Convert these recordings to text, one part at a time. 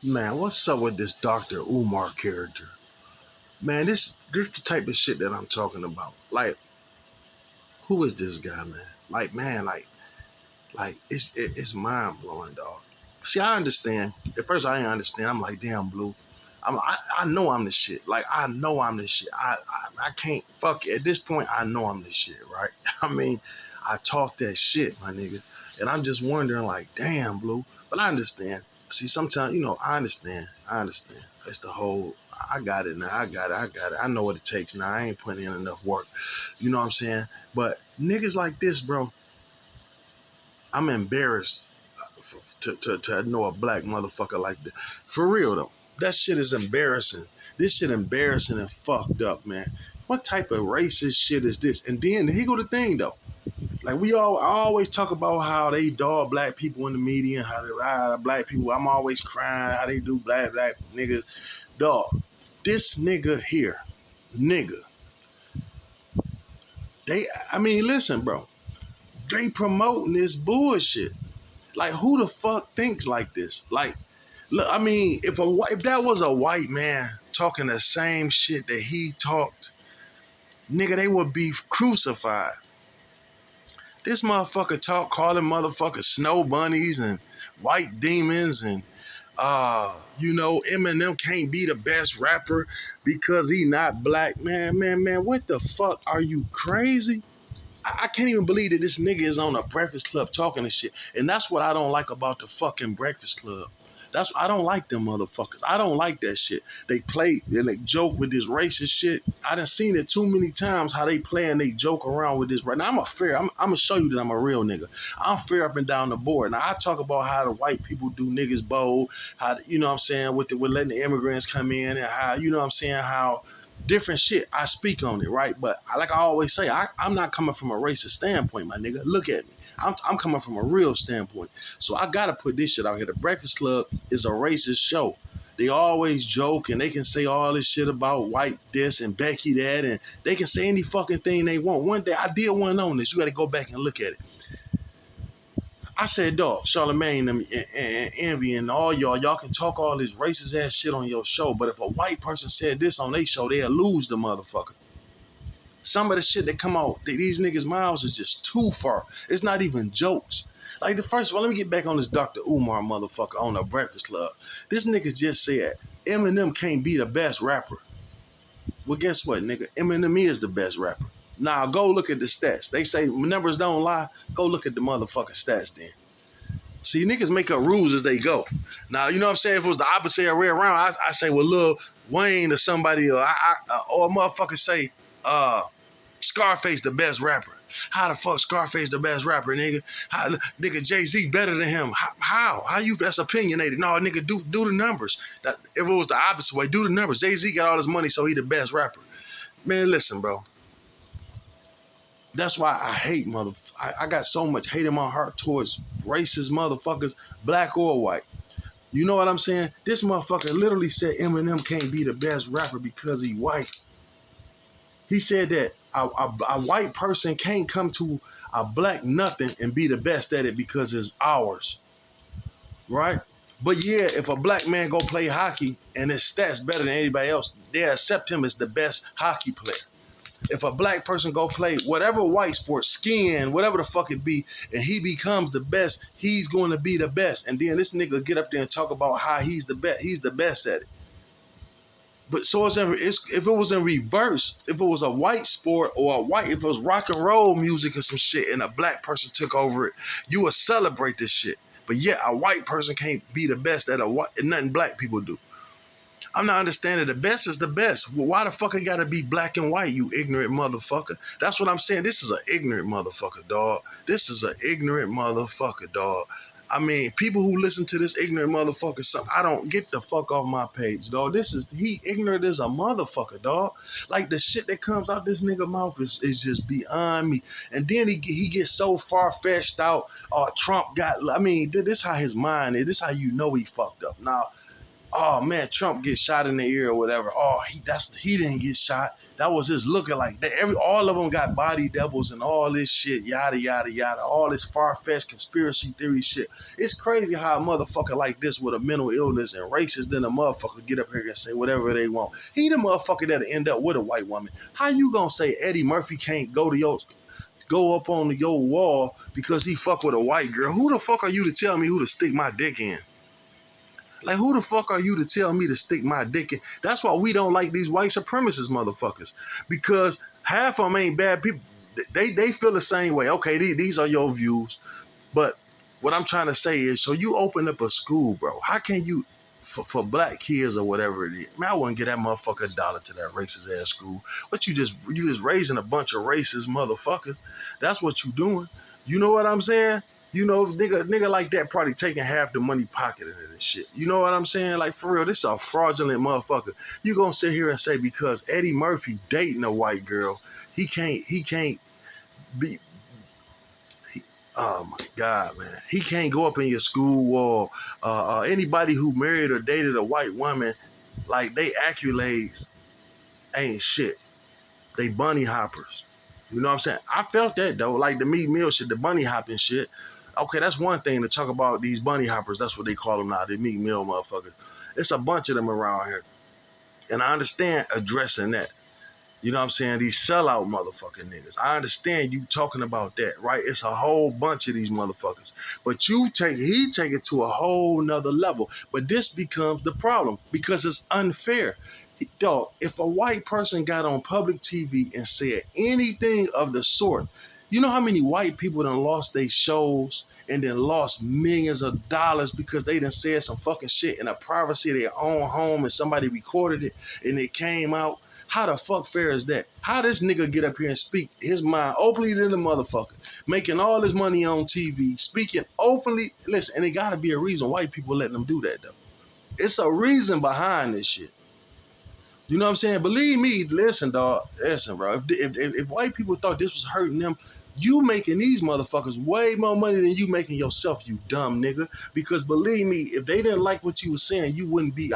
Man, what's up with this Dr. Umar character? Man, this the type of shit that I'm talking about. Like, who is this guy, man? Like, man, like it's mind blowing, dog. See, I understand. At first, I didn't understand. I'm like, damn, Blue. I know I'm the shit. Like, I know I'm the shit. I can't fuck it. At this point, I know I'm the shit, right? I mean, I talk that shit, my nigga, and I'm just wondering, like, damn, Blue. But I understand. See, sometimes, I understand. I understand. It's the whole. I got it now. I got it. I got it. I know what it takes now. I ain't putting in enough work. You know what I'm saying? But niggas like this, bro, I'm embarrassed to know a black motherfucker like this. For real though, that shit is embarrassing. This shit embarrassing and fucked up, man. What type of racist shit is this? And then here go the thing though. Like I always talk about how they dog black people in the media and how they black people. I'm always crying how they do black niggas. Dog, this nigga here, nigga. I mean, listen, bro. They promoting this bullshit. Like, who the fuck thinks like this? Like, look, I mean, if that was a white man talking the same shit that he talked, nigga, they would be crucified. This motherfucker calling motherfuckers snow bunnies and white demons and Eminem can't be the best rapper because he not black. Man, what the fuck? Are you crazy? I can't even believe that this nigga is on a Breakfast Club talking this shit. And that's what I don't like about the fucking Breakfast Club. I don't like them motherfuckers. I don't like that shit. They play and they joke with this racist shit. I done seen it too many times how they play and they joke around with this right now. I'm gonna show you that I'm a real nigga. I'm fair up and down the board. Now I talk about how the white people do niggas bold, how you know what I'm saying, with letting the immigrants come in and how, you know what I'm saying, how different shit. I speak on it, right? But like I always say, I'm not coming from a racist standpoint, my nigga. Look at me. I'm coming from a real standpoint. So I gotta put this shit out here. The Breakfast Club is a racist show. They always joke and they can say all this shit about white this and Becky that, and they can say any fucking thing they want. One day I did one on this. You gotta go back and look at it. I said, dog, Charlamagne and Envy and all y'all can talk all this racist ass shit on your show, but if a white person said this on their show, they'll lose the motherfucker. Some of the shit that come out these niggas' mouths is just too far. It's not even jokes. Like the first one, let me get back on this Dr. Umar motherfucker on the Breakfast Club. This nigga just said Eminem can't be the best rapper. Well, guess what, nigga? Eminem is the best rapper. Now go look at the stats. They say numbers don't lie. Go look at the motherfucking stats then. See, niggas make up rules as they go. Now, you know what I'm saying? If it was the opposite way around, I say, well, Lil Wayne or somebody, or a motherfucker say, Scarface the best rapper. How the fuck Scarface the best rapper, nigga? Nigga, Jay-Z better than him. How you? That's opinionated. No, nigga, do the numbers. If it was the opposite way, do the numbers. Jay-Z got all this money, so he the best rapper. Man, listen, bro. That's why I hate I got so much hate in my heart towards racist motherfuckers, black or white. You know what I'm saying? This motherfucker literally said Eminem can't be the best rapper because he white. He said that a white person can't come to a black nothing and be the best at it because it's ours, right? But yeah, if a black man go play hockey and his stats better than anybody else, they accept him as the best hockey player. If a black person go play whatever white sport, skiing, whatever the fuck it be, and he becomes the best, he's going to be the best. And then this nigga get up there and talk about how he's the best at it. But so if it was in reverse, if it was a white sport or if it was rock and roll music or some shit and a black person took over it, you would celebrate this shit. But yet a white person can't be the best at nothing black people do. I'm not understanding. The best is the best. Well, why the fuck it gotta be black and white, you ignorant motherfucker? That's what I'm saying. This is an ignorant motherfucker, dog. This is an ignorant motherfucker, dog. I mean, people who listen to this ignorant motherfucker, I don't get the fuck off my page, dog. He ignorant as a motherfucker, dog. Like the shit that comes out this nigga mouth is just beyond me. And then he gets so far-fetched out. Trump got, I mean, this how his mind is. This how you know he fucked up. Now, oh man, Trump gets shot in the ear or whatever. Oh, he didn't get shot. That was his looking like that. All of them got body doubles and all this shit, yada yada yada. All this far-fetched conspiracy theory shit. It's crazy how a motherfucker like this with a mental illness and racist then a motherfucker get up here and say whatever they want. He the motherfucker that'll end up with a white woman. How you gonna say Eddie Murphy can't go up on your wall because he fuck with a white girl? Who the fuck are you to tell me who to stick my dick in? Like, who the fuck are you to tell me to stick my dick in? That's why we don't like these white supremacist motherfuckers. Because half of them ain't bad people. They feel the same way. Okay, these are your views. But what I'm trying to say is, so you open up a school, bro. How can you, for black kids or whatever it is, man, I wouldn't get that motherfucker $1 to that racist ass school. But you just raising a bunch of racist motherfuckers. That's what you doing. You know what I'm saying? You know, nigga like that probably taking half the money pocketed in this shit. You know what I'm saying? Like, for real, this is a fraudulent motherfucker. You gonna sit here and say because Eddie Murphy dating a white girl, he can't be, oh my God, man. He can't go up in your school wall. Anybody who married or dated a white woman, like, they accolades ain't shit. They bunny hoppers. You know what I'm saying? I felt that though, like the Meek Mill shit, the bunny hopping shit. Okay, that's one thing to talk about these bunny hoppers. That's what they call them now, the Meek Mill motherfuckers. It's a bunch of them around here. And I understand addressing that. You know what I'm saying? These sellout motherfucking niggas. I understand you talking about that, right? It's a whole bunch of these motherfuckers. But he take it to a whole nother level. But this becomes the problem because it's unfair. Dog, if a white person got on public TV and said anything of the sort, you know how many white people done lost their shows and then lost millions of dollars because they done said some fucking shit in the privacy of their own home and somebody recorded it and it came out? How the fuck fair is that? How this nigga get up here and speak his mind openly to the motherfucker, making all his money on TV, speaking openly? Listen, and it gotta be a reason white people letting them do that though. It's a reason behind this shit. You know what I'm saying? Believe me, listen, dog. Listen, bro. If white people thought this was hurting them, you making these motherfuckers way more money than you making yourself, you dumb nigga. Because believe me, if they didn't like what you were saying,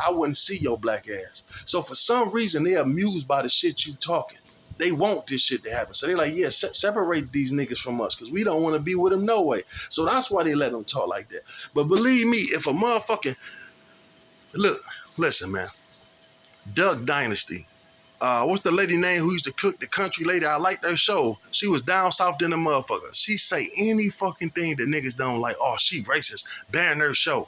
I wouldn't see your black ass. So for some reason, they're amused by the shit you talking. They want this shit to happen. So they're like, yeah, separate these niggas from us because we don't want to be with them no way. So that's why they let them talk like that. But believe me, if a motherfucking, look, listen, man. Duck Dynasty. What's the lady name who used to cook, the country lady? I like that show. She was down south than the motherfucker. She say any fucking thing that niggas don't like. Oh, she racist. Ban her show.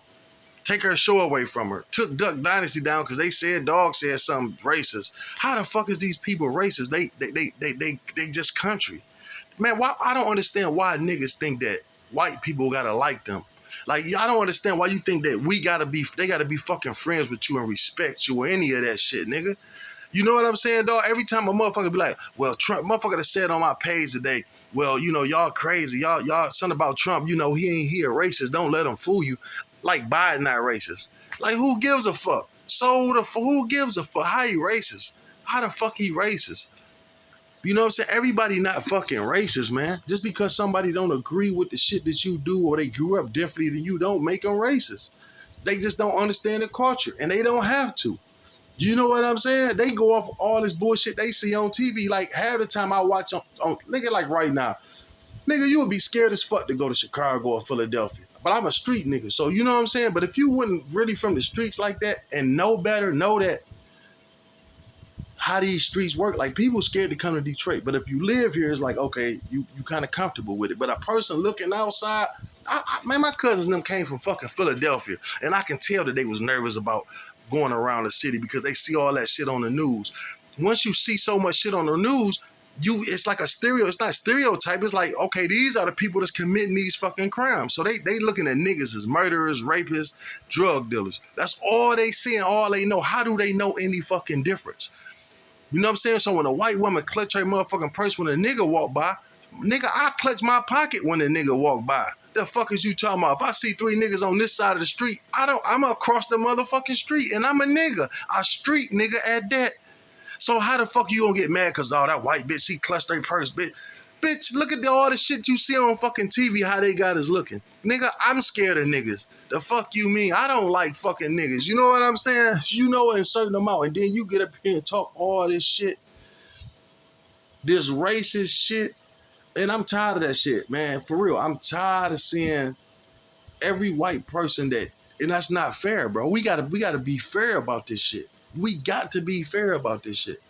Take her show away from her. Took Duck Dynasty down because they said dog said something racist. How the fuck is these people racist? They just country. Man, why? I don't understand why niggas think that white people gotta like them. Like, I don't understand why you think that they gotta be fucking friends with you and respect you or any of that shit, nigga. You know what I'm saying, dog? Every time a motherfucker be like, well, Trump, motherfucker that said on my page today, well, you know, y'all crazy. Y'all, something about Trump, you know, he ain't here racist. Don't let him fool you. Like Biden not racist. Like, who gives a fuck? Who gives a fuck? How he racist? How the fuck he racist? You know what I'm saying? Everybody not fucking racist, man. Just because somebody don't agree with the shit that you do or they grew up differently than you don't make them racist. They just don't understand the culture and they don't have to. You know what I'm saying? They go off all this bullshit they see on TV. Like half the time I watch on nigga, like right now, nigga, you would be scared as fuck to go to Chicago or Philadelphia. But I'm a street nigga, so you know what I'm saying? But if you wasn't really from the streets like that and know better, know that how these streets work, like people scared to come to Detroit. But if you live here, it's like, okay, you kind of comfortable with it. But a person looking outside, man, my cousins them came from fucking Philadelphia. And I can tell that they was nervous about going around the city because they see all that shit on the news. Once you see so much shit on the news, it's like it's not stereotype. It's like, okay, these are the people that's committing these fucking crimes. So they looking at niggas as murderers, rapists, drug dealers. That's all they see and all they know. How do they know any fucking difference? You know what I'm saying? So when a white woman clutch her motherfucking purse when a nigga walk by, nigga, I clutch my pocket when a nigga walk by. The fuck is you talking about? If I see 3 niggas on this side of the street, I'm across the motherfucking street and I'm a nigga. A street nigga at that. So how the fuck you gonna get mad cause all that white bitch, she clutched her purse, bitch? Bitch, look at all the shit you see on fucking TV, how they got us looking. Nigga, I'm scared of niggas. The fuck you mean? I don't like fucking niggas. You know what I'm saying? You know, insert them out, and then you get up here and talk all this shit, this racist shit, and I'm tired of that shit, man. For real, I'm tired of seeing every white person that, and that's not fair, bro. We gotta be fair about this shit. We got to be fair about this shit.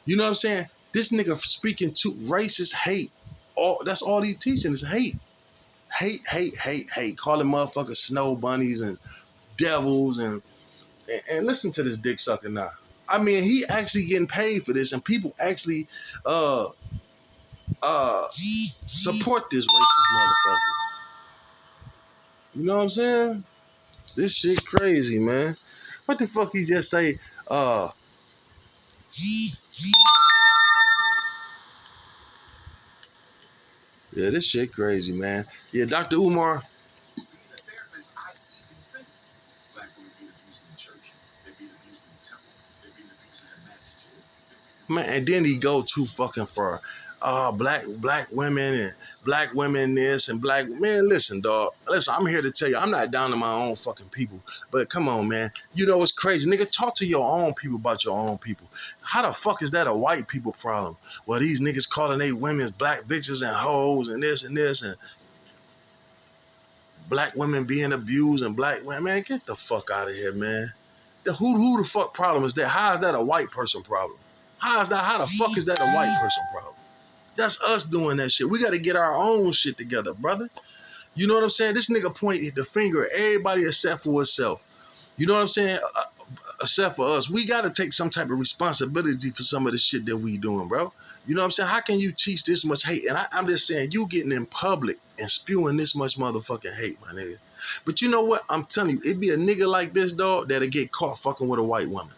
You know what I'm saying? This nigga speaking to racist hate. That's all he's teaching is hate. Hate, hate, hate, hate. Calling motherfuckers snow bunnies and devils and listen to this dick sucker now. I mean, he actually getting paid for this, and people actually uh support this racist motherfucker. You know what I'm saying? This shit crazy, man. What the fuck he just say? Yeah, this shit crazy, man. Yeah, Dr. Umar. Man, and then he go too fucking far. Black women and black women this and black man. Listen, dog. Listen, I'm here to tell you, I'm not down to my own fucking people. But come on, man. You know what's crazy, nigga? Talk to your own people about your own people. How the fuck is that a white people problem? Well, these niggas calling they women's black bitches and hoes and this and black women being abused and black women. Man, get the fuck out of here, man. Who the fuck problem is that? How is that a white person problem? How the fuck is that a white person problem? That's us doing that shit. We got to get our own shit together, brother. You know what I'm saying? This nigga pointed the finger at everybody except for himself. You know what I'm saying? Except for us. We got to take some type of responsibility for some of the shit that we doing, bro. You know what I'm saying? How can you teach this much hate? And I'm just saying, you getting in public and spewing this much motherfucking hate, my nigga. But you know what? I'm telling you, it be a nigga like this, dog, that'll get caught fucking with a white woman.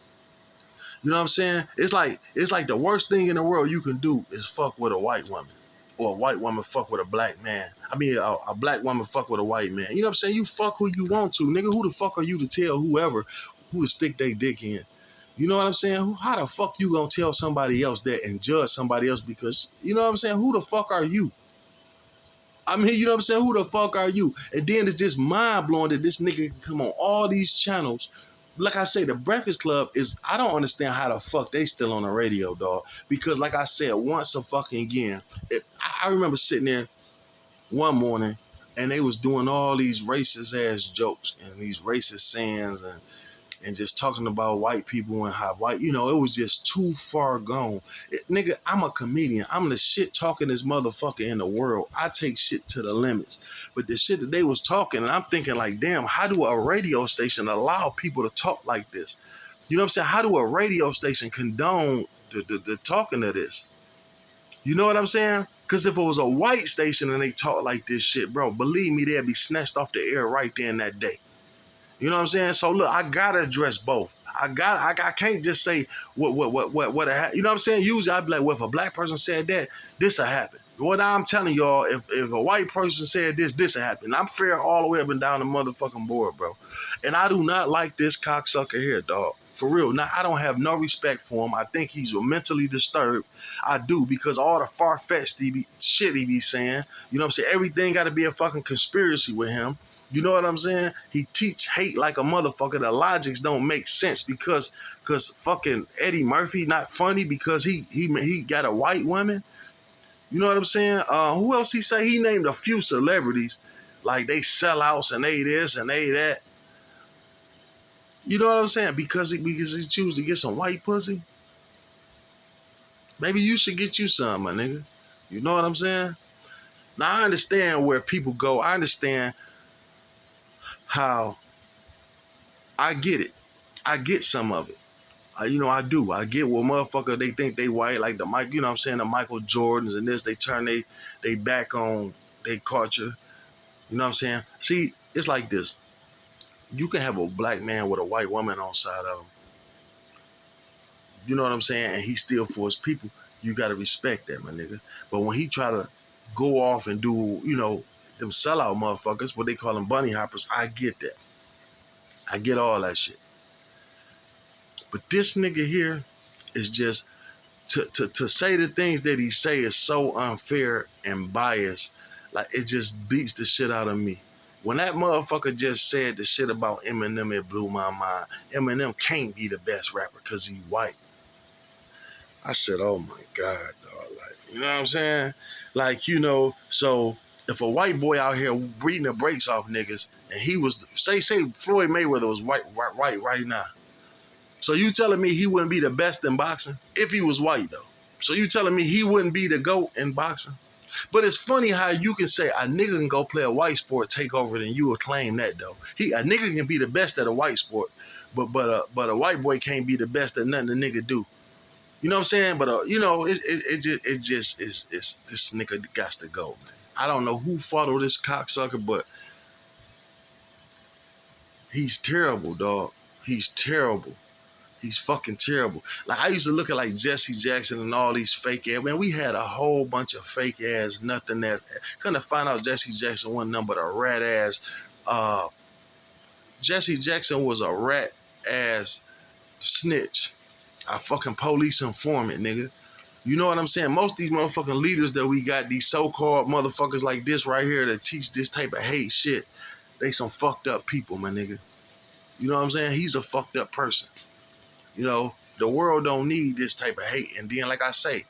You know what I'm saying? It's like the worst thing in the world you can do is fuck with a white woman. Or a white woman fuck with a black man. I mean, a black woman fuck with a white man. You know what I'm saying? You fuck who you want to. Nigga, who the fuck are you to tell whoever who to stick their dick in? You know what I'm saying? How the fuck you gonna tell somebody else that and judge somebody else because, you know what I'm saying? Who the fuck are you? I mean, you know what I'm saying? Who the fuck are you? And then it's just mind-blowing that this nigga can come on all these channels. Like I say, the Breakfast Club is, I don't understand how the fuck they still on the radio, dog. Because like I said, once a fucking again, I remember sitting there one morning and they was doing all these racist ass jokes and these racist sayings and just talking about white people and how white, you know, it was just too far gone. Nigga, I'm a comedian. I'm the shit talkingest motherfucker in the world. I take shit to the limits. But the shit that they was talking, and I'm thinking like, damn, how do a radio station allow people to talk like this? You know what I'm saying? How do a radio station condone the talking of this? You know what I'm saying? Because if it was a white station and they talk like this shit, bro, believe me, they'd be snatched off the air right there in that day. You know what I'm saying? So look, I gotta address both. I can't just say what you know what I'm saying? Usually I'd be like, well, if a black person said that, this'll happen. What I'm telling y'all, if a white person said this'll happen. I'm fair all the way up and down the motherfucking board, bro. And I do not like this cocksucker here, dog. For real. Now, I don't have no respect for him. I think he's mentally disturbed. I do, because all the far-fetched shit he be saying, you know what I'm saying? Everything got to be a fucking conspiracy with him. You know what I'm saying? He teach hate like a motherfucker. The logics don't make sense because fucking Eddie Murphy not funny because he got a white woman. You know what I'm saying? Who else he say? He named a few celebrities like they sellouts and they this and they that. You know what I'm saying? Because he choose to get some white pussy. Maybe you should get you some, my nigga. You know what I'm saying? Now I understand where people go. I understand how I get it. I get some of it. You know, I do. I get what motherfucker they think they white, like the Mike, you know what I'm saying, the Michael Jordans and this, they turn they back on their culture. You know what I'm saying? See, it's like this. You can have a black man with a white woman on side of him. You know what I'm saying? And he still for his people. You gotta respect that, my nigga. But when he try to go off and do, you know, them sellout motherfuckers, what they call them bunny hoppers, I get that. I get all that shit. But this nigga here is just to say the things that he say is so unfair and biased. Like, it just beats the shit out of me. When that motherfucker just said the shit about Eminem, it blew my mind. Eminem can't be the best rapper because he white. I said, oh my God, dog. Like, you know what I'm saying? Like, so if a white boy out here beating the brakes off niggas, and he was, say Floyd Mayweather was white right now. So you telling me he wouldn't be the best in boxing if he was white though? So you telling me he wouldn't be the GOAT in boxing? But it's funny how you can say a nigga can go play a white sport, take over, and you will claim that though. A nigga can be the best at a white sport, but a white boy can't be the best at nothing a nigga do. You know what I'm saying? But it just is this nigga got to go, man. I don't know who followed this cocksucker, but he's terrible, dog. He's terrible. He's fucking terrible. Like, I used to look at like Jesse Jackson and all these fake ass. Man, we had a whole bunch of fake ass, nothing that. Kind of find out Jesse Jackson wasn't nothing but a rat ass. Jesse Jackson was a rat ass snitch. A fucking police informant, nigga. You know what I'm saying? Most of these motherfucking leaders that we got, these so-called motherfuckers like this right here that teach this type of hate shit, they some fucked up people, my nigga. You know what I'm saying? He's a fucked up person. You know, the world don't need this type of hate. And then, like I say,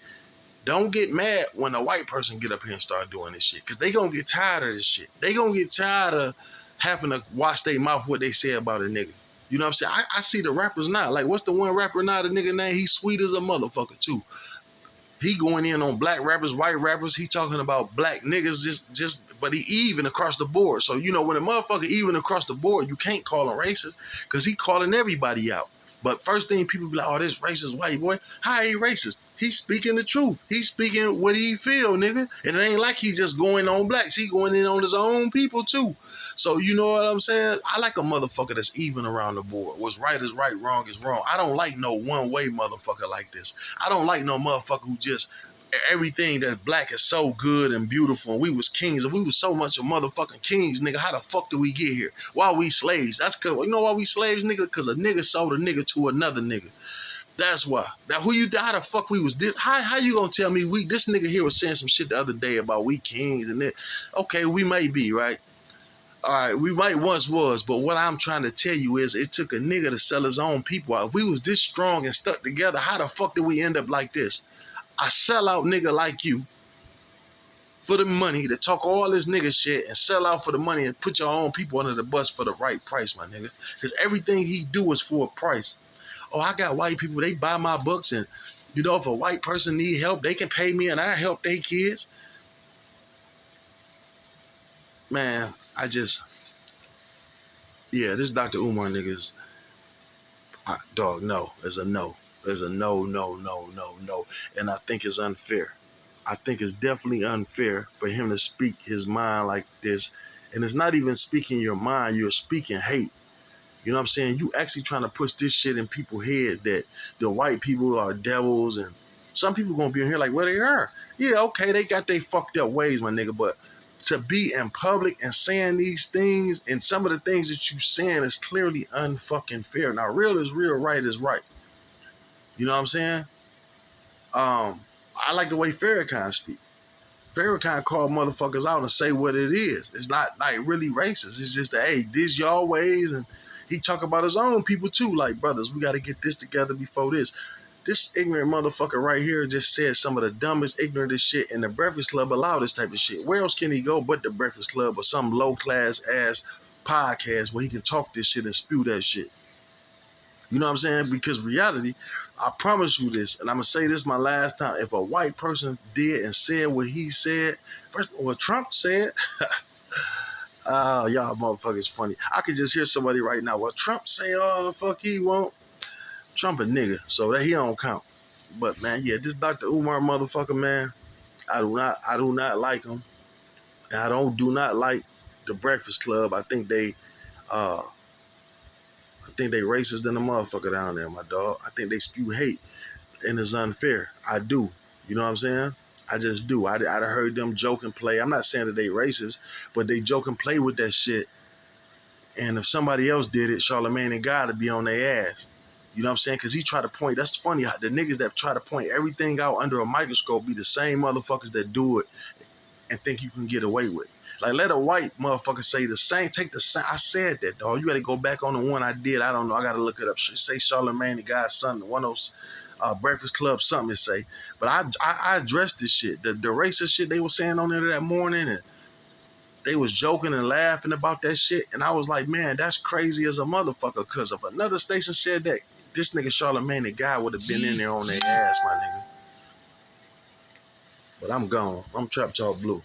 don't get mad when a white person get up here and start doing this shit. Because they going to get tired of this shit. They going to get tired of having to watch their mouth what they say about a nigga. You know what I'm saying? I see the rappers now. Like, what's the one rapper now? The nigga name, he's sweet as a motherfucker, too. He going in on black rappers, white rappers. He talking about black niggas but he even across the board. So, you know, when a motherfucker even across the board, you can't call him racist because he calling everybody out. But first thing people be like, oh, this racist white boy. How he racist? He's speaking the truth. He's speaking what he feel, nigga. And it ain't like he's just going on blacks. He going in on his own people, too. So, you know what I'm saying? I like a motherfucker that's even around the board. What's right is right, wrong is wrong. I don't like no one-way motherfucker like this. I don't like no motherfucker who just everything that's black is so good and beautiful, and we was kings, and we was so much of motherfucking kings, nigga. How the fuck did we get here? Why we slaves? That's cause, you know why we slaves, nigga? Because a nigga sold a nigga to another nigga. That's why. Now, how the fuck we was this? How you gonna tell me this nigga here was saying some shit the other day about we kings and that? Okay, we may be, right? All right, we might once was, but what I'm trying to tell you is it took a nigga to sell his own people out. If we was this strong and stuck together, how the fuck did we end up like this? A sellout nigga like you for the money to talk all this nigga shit and sell out for the money and put your own people under the bus for the right price, my nigga. Because everything he do is for a price. Oh, I got white people, they buy my books, and you know, if a white person need help, they can pay me and I help their kids. Man, this Dr. Umar niggas, dog, no. There's a no. There's a no. And I think it's unfair. I think it's definitely unfair for him to speak his mind like this. And it's not even speaking your mind, you're speaking hate. You know what I'm saying? You actually trying to push this shit in people's head that the white people are devils, and some people gonna be in here like, well, they are. Yeah, okay, they got their fucked up ways, my nigga, but to be in public and saying these things, and some of the things that you saying is clearly unfucking fair. Now, real is real, right is right. You know what I'm saying? I like the way Farrakhan speak. Farrakhan call motherfuckers out and say what it is. It's not like really racist. It's just that, hey, this y'all ways, and he talk about his own people too. Like, brothers, we got to get this together before this. This ignorant motherfucker right here just said some of the dumbest, ignorantest shit, and the Breakfast Club allow this type of shit. Where else can he go but the Breakfast Club or some low-class ass podcast where he can talk this shit and spew that shit? You know what I'm saying? Because reality, I promise you this, and I'm going to say this my last time. If a white person did and said what he said, first what Trump said, oh, y'all motherfuckers funny. I could just hear somebody right now, well, Trump say all the fuck he won't. Trump a nigga, so that he don't count. But, man, yeah, this Dr. Umar motherfucker, man, I do not like him. And I do not like the Breakfast Club. I think they racist than a motherfucker down there, my dog. I think they spew hate, and it's unfair. I do. You know what I'm saying? I just do. I'd heard them joke and play. I'm not saying that they racist, but they joke and play with that shit. And if somebody else did it, Charlamagne and God would be on their ass. You know what I'm saying? Because he tried to point. That's funny how the niggas that try to point everything out under a microscope be the same motherfuckers that do it and think you can get away with. Like, let a white motherfucker say the same, take the same. I said that, dog. You got to go back on the one I did. I don't know. I got to look it up. Say Charlemagne the God's son, one of those Breakfast Club, something to say. But I addressed this shit. The racist shit they were saying on there that morning, and they was joking and laughing about that shit. And I was like, man, that's crazy as a motherfucker. Because if another station said that, this nigga Charlemagne the guy would have been in there on their ass, my nigga. But I'm gone. I'm Trap Talk Blue.